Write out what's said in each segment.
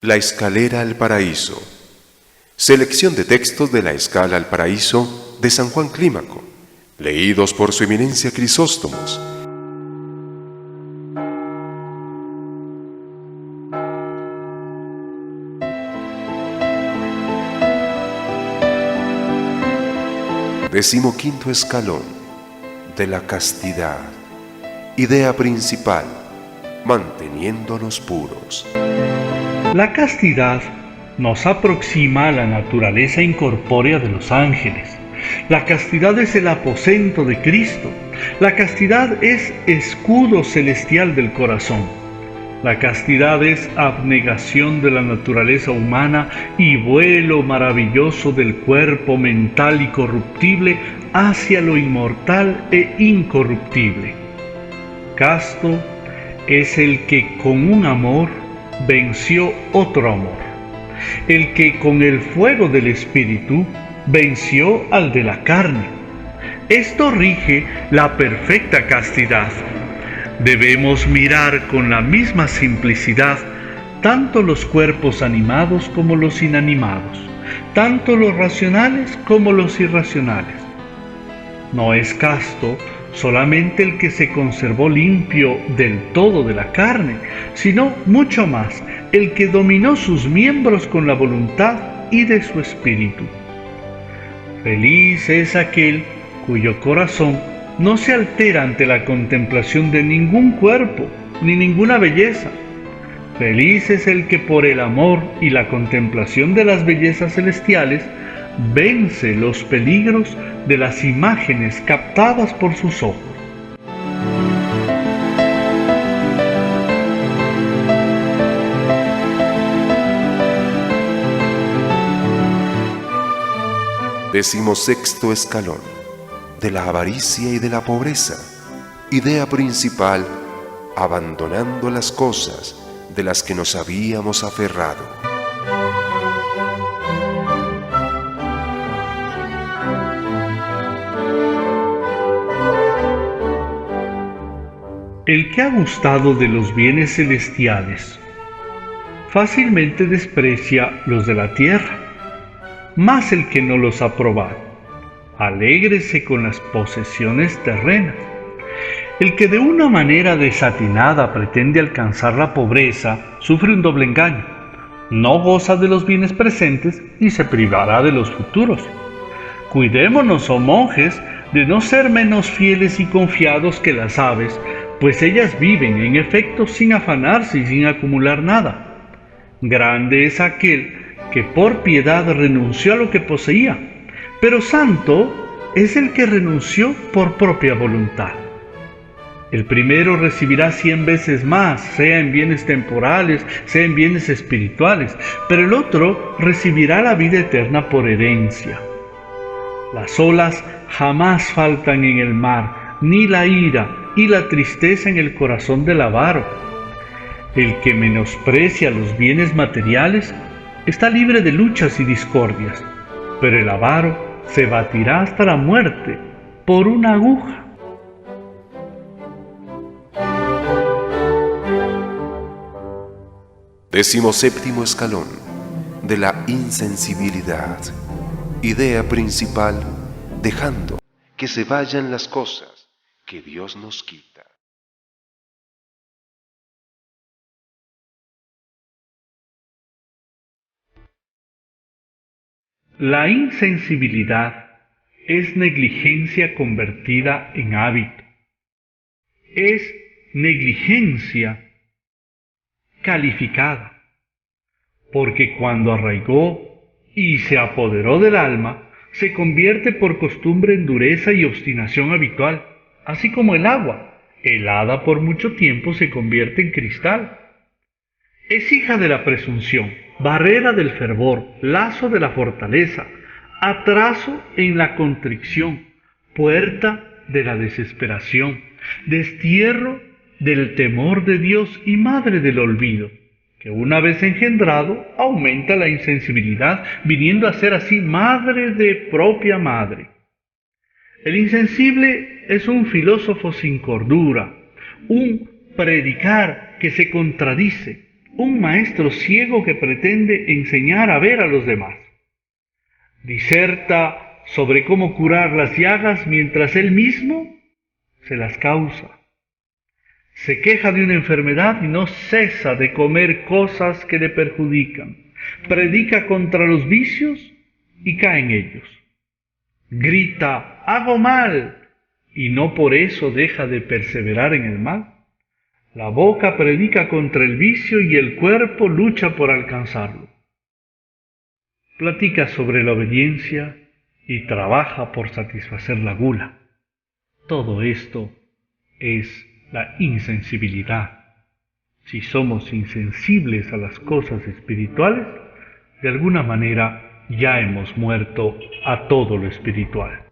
La escalera al paraíso. Selección de textos de la Escala al Paraíso de San Juan Clímaco, leídos por su eminencia Crisóstomos. Decimoquinto escalón de la castidad. Idea principal: manteniéndonos puros. La castidad nos aproxima a la naturaleza incorpórea de los ángeles. La castidad es el aposento de Cristo. La castidad es escudo celestial del corazón. La castidad es abnegación de la naturaleza humana y vuelo maravilloso del cuerpo mental y corruptible hacia lo inmortal e incorruptible. Casto es el que con un amor venció otro amor, el que con el fuego del Espíritu venció al de la carne. Esto rige la perfecta castidad. Debemos mirar con la misma simplicidad tanto los cuerpos animados como los inanimados, tanto los racionales como los irracionales. No es casto solamente el que se conservó limpio del todo de la carne, sino mucho más el que dominó sus miembros con la voluntad y de su espíritu. Feliz es aquel cuyo corazón no se altera ante la contemplación de ningún cuerpo ni ninguna belleza. Feliz es el que por el amor y la contemplación de las bellezas celestiales vence los peligros de las imágenes captadas por sus ojos. Decimosexto escalón de la avaricia y de la pobreza. Idea principal: abandonando las cosas de las que nos habíamos aferrado. El que ha gustado de los bienes celestiales fácilmente desprecia los de la tierra, más el que no los ha probado. Alégrese con las posesiones terrenas. El que de una manera desatinada pretende alcanzar la pobreza sufre un doble engaño. No goza de los bienes presentes y se privará de los futuros. Cuidémonos, oh monjes, de no ser menos fieles y confiados que las aves, pues ellas viven, en efecto, sin afanarse y sin acumular nada. Grande es aquel que por piedad renunció a lo que poseía, pero santo es el que renunció por propia voluntad. El primero recibirá 100 veces más, sea en bienes temporales, sea en bienes espirituales, pero el otro recibirá la vida eterna por herencia. Las olas jamás faltan en el mar, ni la ira y la tristeza en el corazón del avaro. El que menosprecia los bienes materiales está libre de luchas y discordias, pero el avaro se batirá hasta la muerte por una aguja. Decimoséptimo escalón de la insensibilidad. Idea principal: dejando que se vayan las cosas que Dios nos quita. La insensibilidad es negligencia convertida en hábito. Es negligencia calificada, porque cuando arraigó y se apoderó del alma, se convierte por costumbre en dureza y obstinación habitual, así como el agua, helada por mucho tiempo, se convierte en cristal. Es hija de la presunción, barrera del fervor, lazo de la fortaleza, atraso en la contrición, puerta de la desesperación, destierro del temor de Dios y madre del olvido, que una vez engendrado aumenta la insensibilidad, viniendo a ser así madre de propia madre. El insensible es un filósofo sin cordura, un predicar que se contradice, un maestro ciego que pretende enseñar a ver a los demás. Diserta sobre cómo curar las llagas mientras él mismo se las causa. Se queja de una enfermedad y no cesa de comer cosas que le perjudican. Predica contra los vicios y cae en ellos. Grita, hago mal, y no por eso deja de perseverar en el mal. La boca predica contra el vicio y el cuerpo lucha por alcanzarlo. Platica sobre la obediencia y trabaja por satisfacer la gula. Todo esto es la insensibilidad. Si somos insensibles a las cosas espirituales, de alguna manera ya hemos muerto a todo lo espiritual.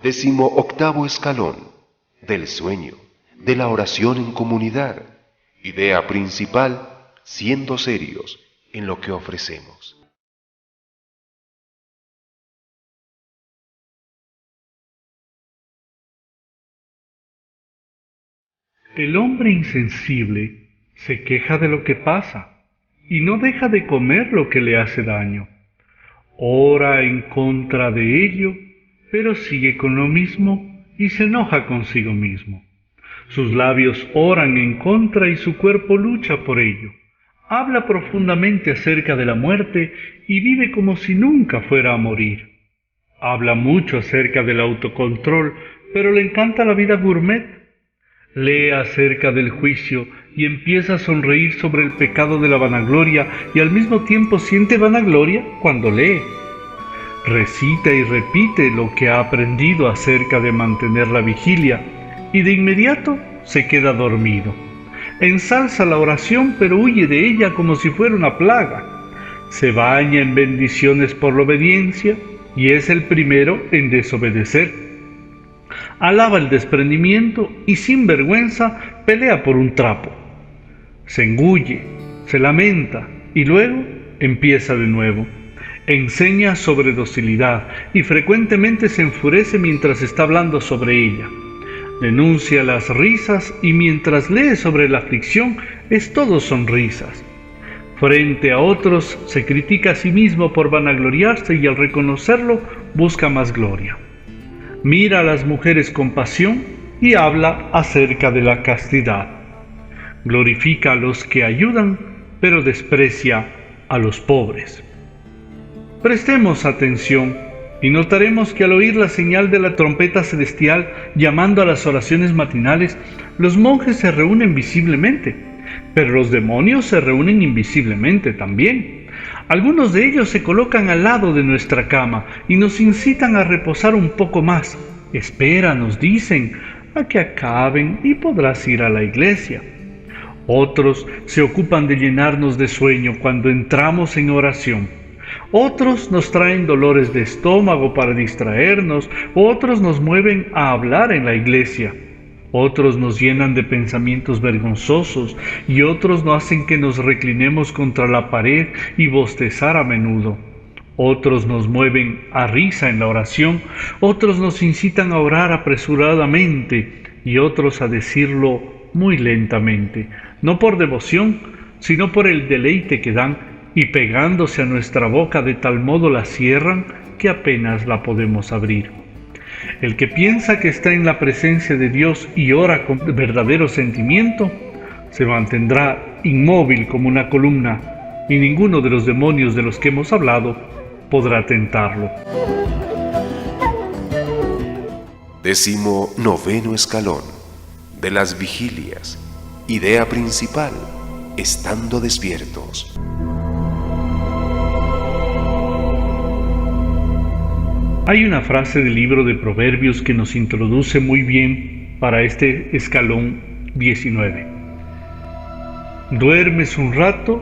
Décimo octavo escalón del sueño, de la oración en comunidad. Idea principal, siendo serios en lo que ofrecemos. El hombre insensible se queja de lo que pasa y no deja de comer lo que le hace daño. Ora en contra de ello, pero sigue con lo mismo y se enoja consigo mismo. Sus labios oran en contra y su cuerpo lucha por ello. Habla profundamente acerca de la muerte y vive como si nunca fuera a morir. Habla mucho acerca del autocontrol, pero le encanta la vida gourmet. Lee acerca del juicio y empieza a sonreír sobre el pecado de la vanagloria y al mismo tiempo siente vanagloria cuando lee. Recita y repite lo que ha aprendido acerca de mantener la vigilia y de inmediato se queda dormido. Ensalza la oración pero huye de ella como si fuera una plaga. Se baña en bendiciones por la obediencia y es el primero en desobedecer. Alaba el desprendimiento y sin vergüenza pelea por un trapo. Se engulle, se lamenta y luego empieza de nuevo. Enseña sobre docilidad y frecuentemente se enfurece mientras está hablando sobre ella. Denuncia las risas y mientras lee sobre la aflicción es todo sonrisas. Frente a otros se critica a sí mismo por vanagloriarse y al reconocerlo busca más gloria. Mira a las mujeres con pasión y habla acerca de la castidad. Glorifica a los que ayudan, pero desprecia a los pobres. Prestemos atención y notaremos que al oír la señal de la trompeta celestial llamando a las oraciones matinales, los monjes se reúnen visiblemente, pero los demonios se reúnen invisiblemente también. Algunos de ellos se colocan al lado de nuestra cama y nos incitan a reposar un poco más. Espera, nos dicen, a que acaben y podrás ir a la iglesia. Otros se ocupan de llenarnos de sueño cuando entramos en oración. Otros nos traen dolores de estómago para distraernos, otros nos mueven a hablar en la iglesia, otros nos llenan de pensamientos vergonzosos y otros nos hacen que nos reclinemos contra la pared y bostezar a menudo. Otros nos mueven a risa en la oración, otros nos incitan a orar apresuradamente y otros a decirlo muy lentamente, no por devoción, sino por el deleite que dan y pegándose a nuestra boca de tal modo la cierran que apenas la podemos abrir. El que piensa que está en la presencia de Dios y ora con verdadero sentimiento, se mantendrá inmóvil como una columna y ninguno de los demonios de los que hemos hablado podrá tentarlo. Décimo noveno escalón de las vigilias. Idea principal, estando despiertos. Hay una frase del libro de Proverbios que nos introduce muy bien para este escalón 19. Duermes un rato,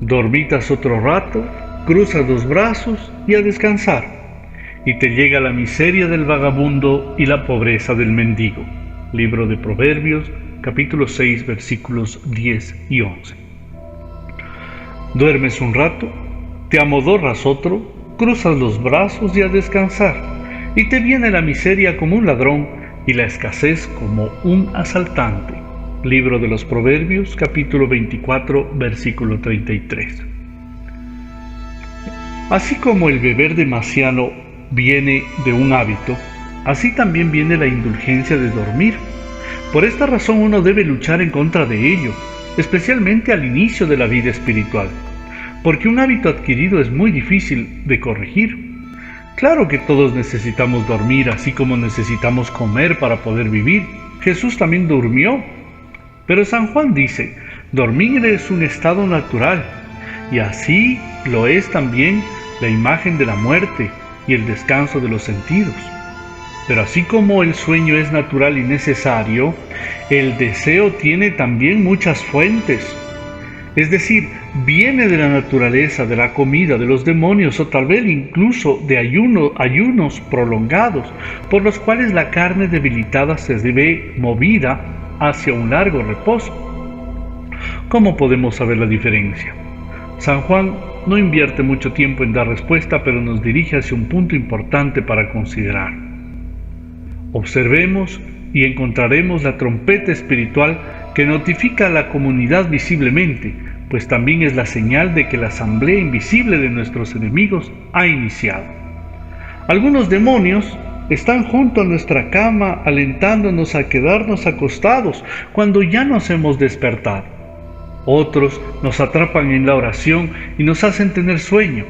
dormitas otro rato, cruzas los brazos y a descansar. y te llega la miseria del vagabundo y la pobreza del mendigo. Libro de Proverbios, capítulo 6, versículos 10 y 11. Duermes un rato, te amodorras otro, cruzas los brazos y a descansar, y te viene la miseria como un ladrón y la escasez como un asaltante. Libro de los Proverbios, capítulo 24, versículo 33. Así como el beber demasiado viene de un hábito, así también viene la indulgencia de dormir. Por esta razón uno debe luchar en contra de ello, especialmente al inicio de la vida espiritual, porque un hábito adquirido es muy difícil de corregir. Claro que todos necesitamos dormir, así como necesitamos comer para poder vivir. Jesús también durmió. Pero San Juan dice, dormir es un estado natural, y así lo es también la imagen de la muerte y el descanso de los sentidos. Pero así como el sueño es natural y necesario, el deseo tiene también muchas fuentes. Es decir, viene de la naturaleza, de la comida, de los demonios o tal vez incluso de ayunos prolongados, por los cuales la carne debilitada se ve movida hacia un largo reposo. ¿Cómo podemos saber la diferencia? San Juan no invierte mucho tiempo en dar respuesta, pero nos dirige hacia un punto importante para considerar. Observemos y encontraremos la trompeta espiritual que notifica a la comunidad visiblemente, pues también es la señal de que la asamblea invisible de nuestros enemigos ha iniciado. Algunos demonios están junto a nuestra cama alentándonos a quedarnos acostados cuando ya nos hemos despertado. Otros nos atrapan en la oración y nos hacen tener sueño.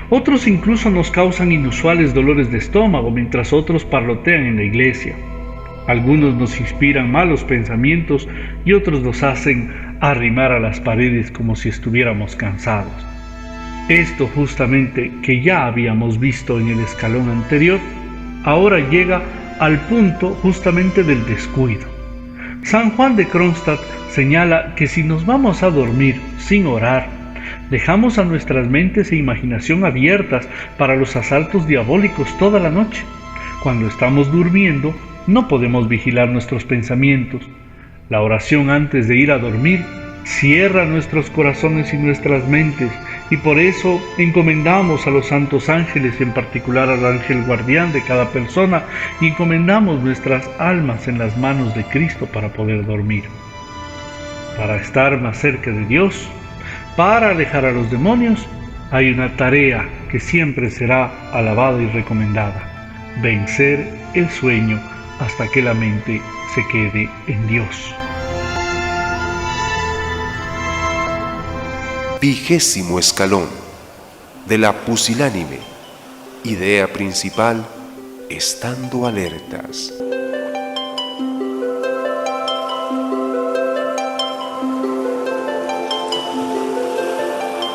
Otros incluso nos causan inusuales dolores de estómago, mientras otros parlotean en la iglesia. Algunos nos inspiran malos pensamientos y otros nos hacen arrimar a las paredes como si estuviéramos cansados. Esto justamente que ya habíamos visto en el escalón anterior, ahora llega al punto justamente del descuido. San Juan de Kronstadt señala que si nos vamos a dormir sin orar, dejamos a nuestras mentes e imaginación abiertas para los asaltos diabólicos toda la noche. Cuando estamos durmiendo, no podemos vigilar nuestros pensamientos. La oración antes de ir a dormir cierra nuestros corazones y nuestras mentes, y por eso encomendamos a los santos ángeles, en particular al ángel guardián de cada persona, y encomendamos nuestras almas en las manos de Cristo para poder dormir. Para estar más cerca de Dios, para alejar a los demonios, hay una tarea que siempre será alabada y recomendada: vencer el sueño hasta que la mente se quede en Dios. 20º escalón de la pusilánime. Idea principal: estando alertas.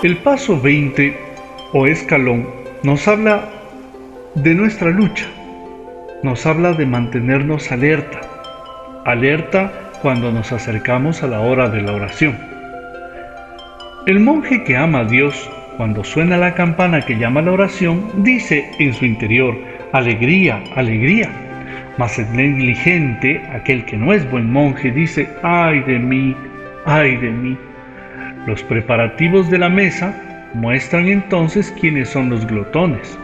El paso 20 o escalón nos habla de nuestra lucha, nos habla de mantenernos alerta cuando nos acercamos a la hora de la oración. El monje que ama a Dios, cuando suena la campana que llama a la oración, dice en su interior: alegría, alegría. Mas el negligente, aquel que no es buen monje, dice: ay de mí, ay de mí. Los preparativos de la mesa muestran entonces quiénes son los glotones.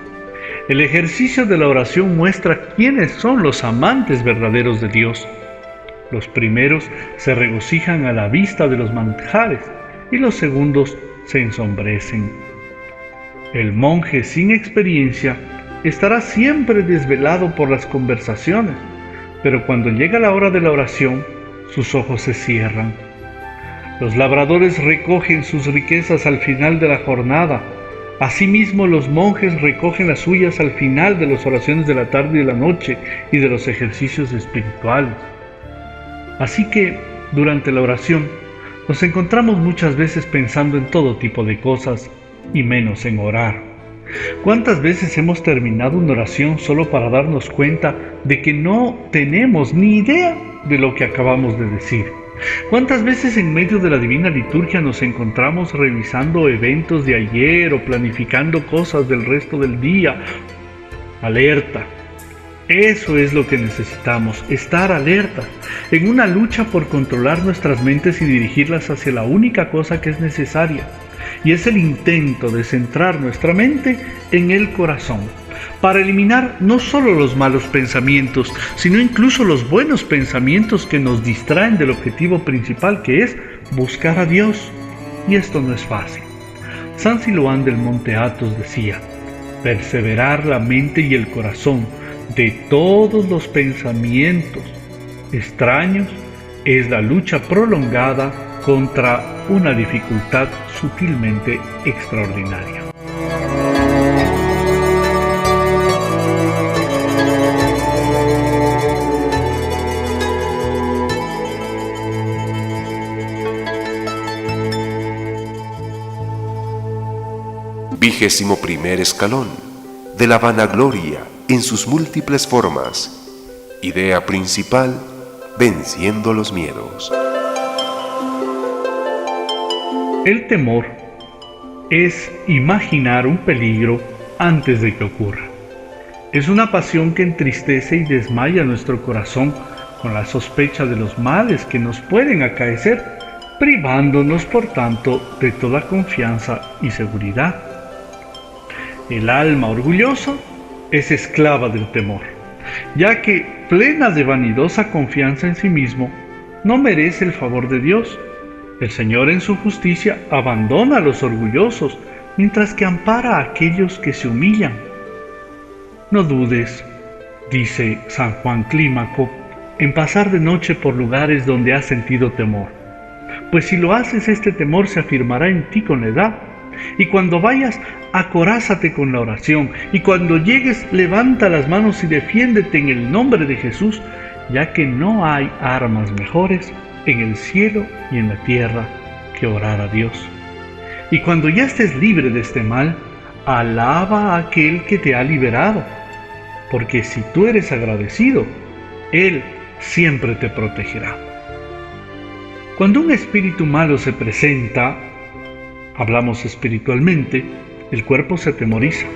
El ejercicio de la oración muestra quiénes son los amantes verdaderos de Dios. Los primeros se regocijan a la vista de los manjares y los segundos se ensombrecen. El monje sin experiencia estará siempre desvelado por las conversaciones, pero cuando llega la hora de la oración, sus ojos se cierran. Los labradores recogen sus riquezas al final de la jornada. Asimismo, los monjes recogen las suyas al final de las oraciones de la tarde y de la noche y de los ejercicios espirituales. Así que, durante la oración, nos encontramos muchas veces pensando en todo tipo de cosas y menos en orar. ¿Cuántas veces hemos terminado una oración solo para darnos cuenta de que no tenemos ni idea de lo que acabamos de decir? ¿Cuántas veces en medio de la divina liturgia nos encontramos revisando eventos de ayer o planificando cosas del resto del día? alerta. Eso es lo que necesitamos, estar alerta, en una lucha por controlar nuestras mentes y dirigirlas hacia la única cosa que es necesaria, y es el intento de centrar nuestra mente en el corazón, para eliminar no solo los malos pensamientos, sino incluso los buenos pensamientos que nos distraen del objetivo principal, que es buscar a Dios. Y esto no es fácil. San Siloán del Monte Athos decía: perseverar la mente y el corazón de todos los pensamientos extraños es la lucha prolongada contra una dificultad sutilmente extraordinaria. Vigésimo-primer escalón de la vanagloria en sus múltiples formas. Idea principal: venciendo los miedos. El temor es imaginar un peligro antes de que ocurra. Es una pasión que entristece y desmaya nuestro corazón con la sospecha de los males que nos pueden acaecer, privándonos por tanto de toda confianza y seguridad. El alma orgullosa es esclava del temor, ya que, plena de vanidosa confianza en sí mismo, no merece el favor de Dios. El Señor en su justicia abandona a los orgullosos, mientras que ampara a aquellos que se humillan. No dudes, dice San Juan Clímaco, en pasar de noche por lugares donde has sentido temor, pues si lo haces, este temor se afirmará en ti con la edad. Y cuando vayas, acorázate con la oración, y cuando llegues, levanta las manos y defiéndete en el nombre de Jesús, ya que no hay armas mejores en el cielo y en la tierra que orar a Dios. Y cuando ya estés libre de este mal, alaba a aquel que te ha liberado, porque si tú eres agradecido, Él siempre te protegerá. Cuando un espíritu malo se presenta, hablamos espiritualmente, el cuerpo se atemoriza,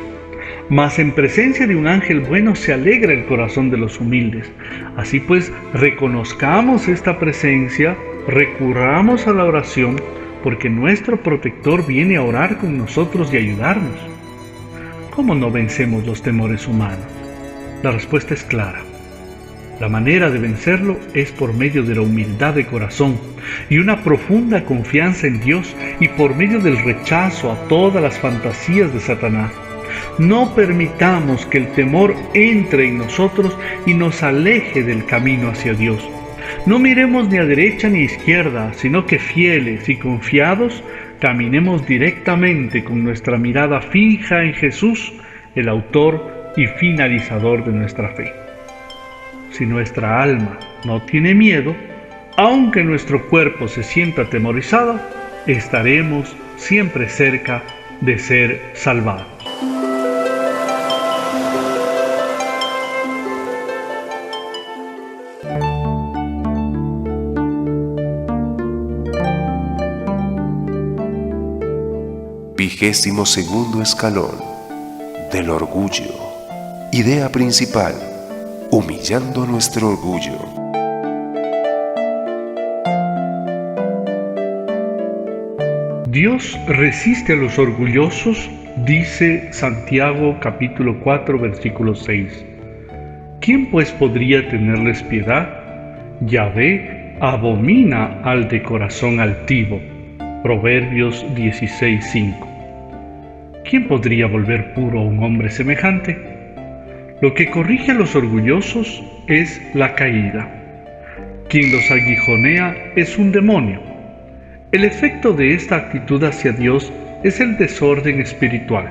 mas en presencia de un ángel bueno se alegra el corazón de los humildes. Así pues, reconozcamos esta presencia, recurramos a la oración, porque nuestro protector viene a orar con nosotros y ayudarnos. ¿Cómo no vencemos los temores humanos? La respuesta es clara. La manera de vencerlo es por medio de la humildad de corazón y una profunda confianza en Dios, y por medio del rechazo a todas las fantasías de Satanás. No permitamos que el temor entre en nosotros y nos aleje del camino hacia Dios. No miremos ni a derecha ni a izquierda, sino que fieles y confiados caminemos directamente con nuestra mirada fija en Jesús, el autor y finalizador de nuestra fe. Si nuestra alma no tiene miedo, aunque nuestro cuerpo se sienta atemorizado, estaremos siempre cerca de ser salvados. Vigésimo-segundo escalón del orgullo. Idea principal: humillando nuestro orgullo. Dios resiste a los orgullosos, dice Santiago capítulo 4, versículo 6. ¿Quién pues podría tenerles piedad? Yahvé abomina al de corazón altivo. Proverbios 16:5. ¿Quién podría volver puro a un hombre semejante? Lo que corrige a los orgullosos es la caída. Quien los aguijonea es un demonio. El efecto de esta actitud hacia Dios es el desorden espiritual.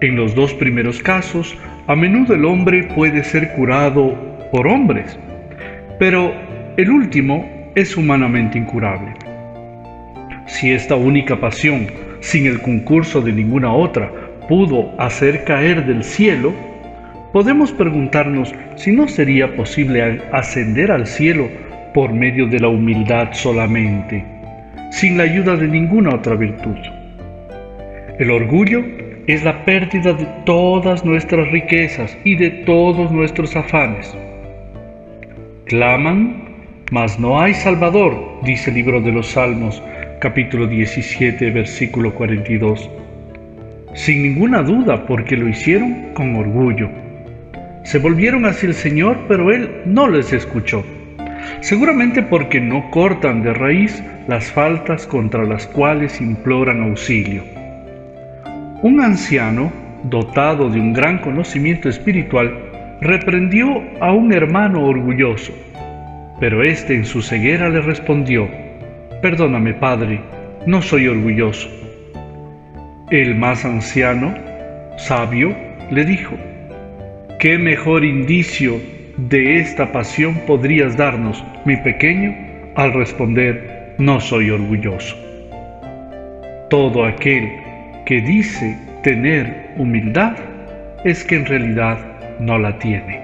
En los dos primeros casos, a menudo el hombre puede ser curado por hombres, pero el último es humanamente incurable. Si esta única pasión, sin el concurso de ninguna otra, pudo hacer caer del cielo, podemos preguntarnos si no sería posible ascender al cielo por medio de la humildad solamente, sin la ayuda de ninguna otra virtud. El orgullo es la pérdida de todas nuestras riquezas y de todos nuestros afanes. Claman, mas no hay Salvador, dice el libro de los Salmos, capítulo 17, versículo 42. Sin ninguna duda, porque lo hicieron con orgullo. Se volvieron hacia el Señor, pero Él no les escuchó. Seguramente porque no cortan de raíz las faltas contra las cuales imploran auxilio. Un anciano, dotado de un gran conocimiento espiritual, reprendió a un hermano orgulloso, pero éste en su ceguera le respondió: «Perdóname, padre, no soy orgulloso». El más anciano, sabio, le dijo: «¿Qué mejor indicio de esta pasión podrías darnos, mi pequeño, al responder: no soy orgulloso?» Todo aquel que dice tener humildad es que en realidad no la tiene.